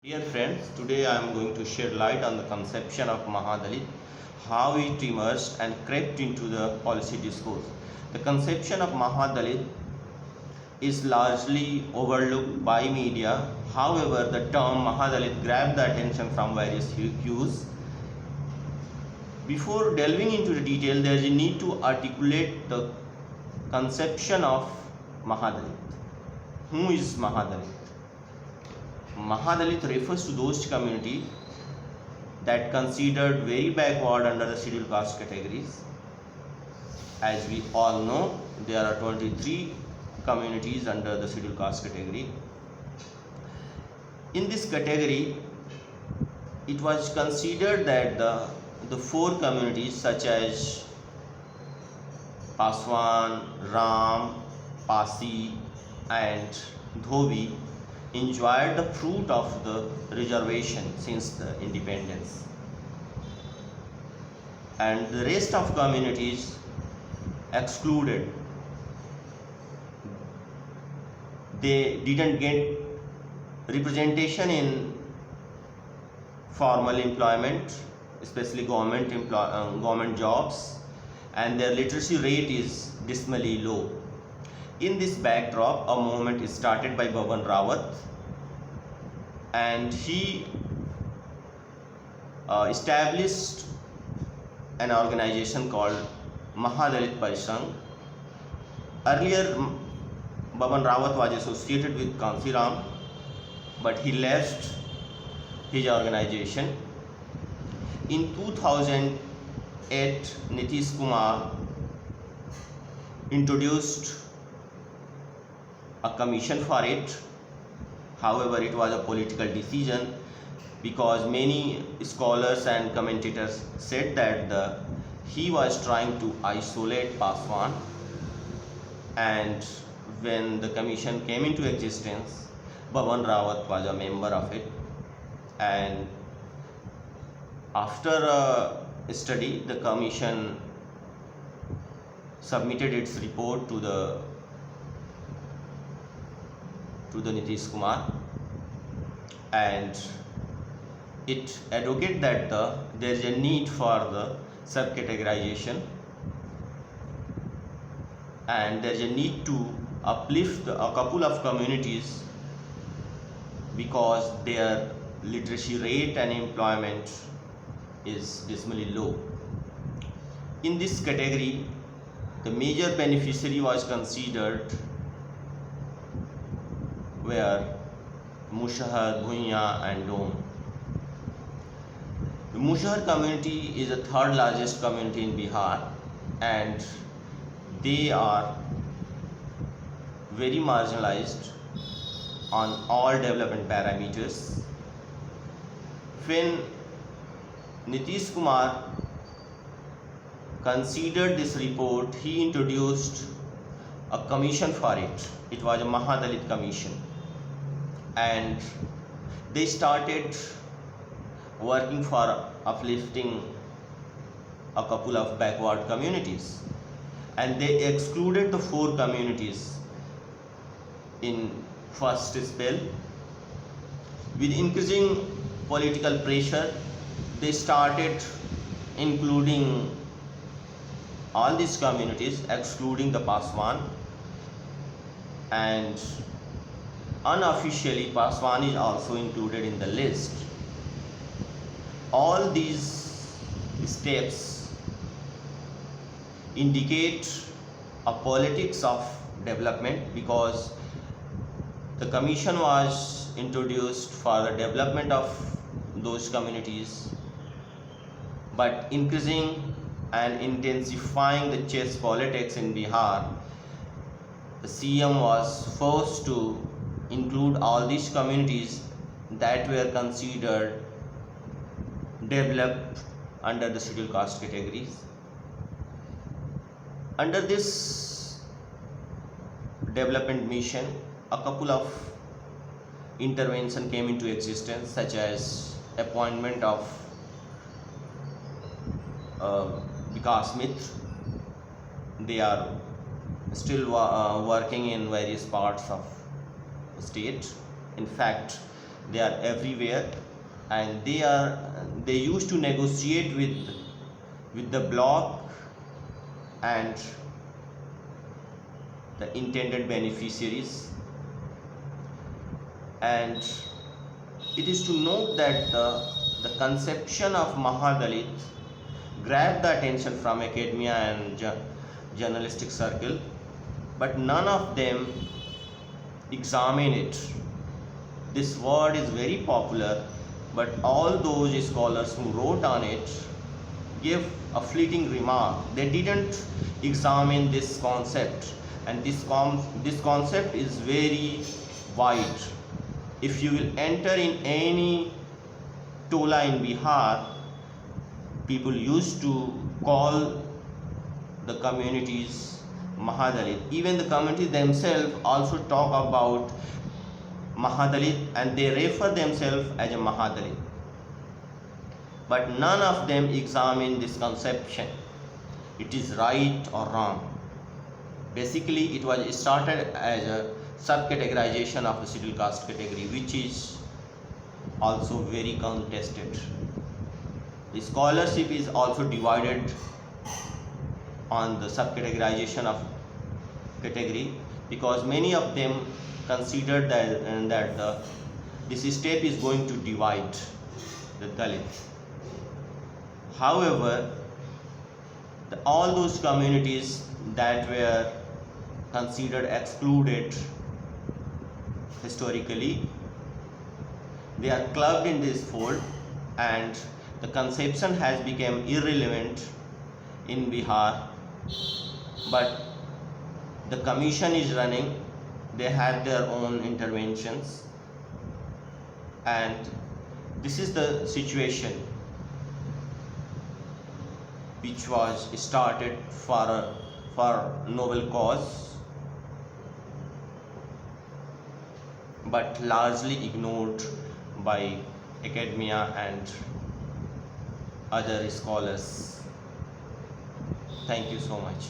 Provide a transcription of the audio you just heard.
Dear friends, today I am going to shed light on the conception of Mahadalit, how it emerged and crept into the policy discourse. The conception of Mahadalit is largely overlooked by media. However, the term Mahadalit grabbed the attention from various hues. Before delving into the detail, there is a need to articulate the conception of Mahadalit. Who is Mahadalit? Mahadalit refers to those communities that considered very backward under the scheduled caste categories. As we all know, there are 23 communities under the scheduled caste category. In this category, it was considered that the four communities such as Paswan, Ram, Pasi and Dhobi enjoyed the fruit of the reservation since the independence, and the rest of communities excluded. They didn't get representation in formal employment, especially government jobs, and their literacy rate is dismally low. In this backdrop, a movement is started by Baban Rawat, and he established an organization called Mahadalit Parisang. Earlier, Baban Rawat was associated with Kansi Ram, but he left his organization. In 2008, Nitish Kumar introduced a commission for it. However, it was a political decision because many scholars and commentators said that he was trying to isolate Paswan, and when the commission came into existence, Baban Rawat was a member of it, and after a study, the commission submitted its report to the Nitish Kumar, and it advocated that there is a need for the subcategorization, and there is a need to uplift a couple of communities because their literacy rate and employment is dismally low. In this category, the major beneficiary was considered were Mushahar, Bhuiya and Dome. The Mushahar community is the third largest community in Bihar, and they are very marginalized on all development parameters. When Nitish Kumar considered this report, he introduced a commission for it. It was a Mahadalit commission, and they started working for uplifting a couple of backward communities, and they excluded the four communities in first spell. With increasing political pressure, they started including all these communities, excluding the Paswan, and unofficially Paswan is also included in the list. All these steps indicate a politics of development because the commission was introduced for the development of those communities, but increasing and intensifying the chess politics in Bihar, the CM was forced to include all these communities that were considered developed under the scheduled caste categories. Under this development mission, a couple of intervention came into existence, such as appointment of Vikas Mitra. They are still working in various parts of the state. In fact, they are everywhere, and they used to negotiate with the bloc and the intended beneficiaries. And it is to note that the conception of Mahadalit grabbed the attention from academia and journalistic circle, but none of them examine it. This word is very popular, but all those scholars who wrote on it gave a fleeting remark. They didn't examine this concept, and this concept is very wide. If you will enter in any tola in Bihar, people used to call the communities Mahadalit. Even the community themselves also talk about Mahadalit, and they refer themselves as a Mahadalit. But none of them examine this conception. It is right or wrong. Basically, it was started as a subcategorization of the scheduled caste category, which is also very contested. The scholarship is also divided on the subcategorization of category, because many of them consider that this step is going to divide the Dalit. However, all those communities that were considered excluded historically, they are clubbed in this fold, and the conception has become irrelevant in Bihar. But the commission is running, they have their own interventions, and this is the situation which was started for noble cause, but largely ignored by academia and other scholars. Thank you so much.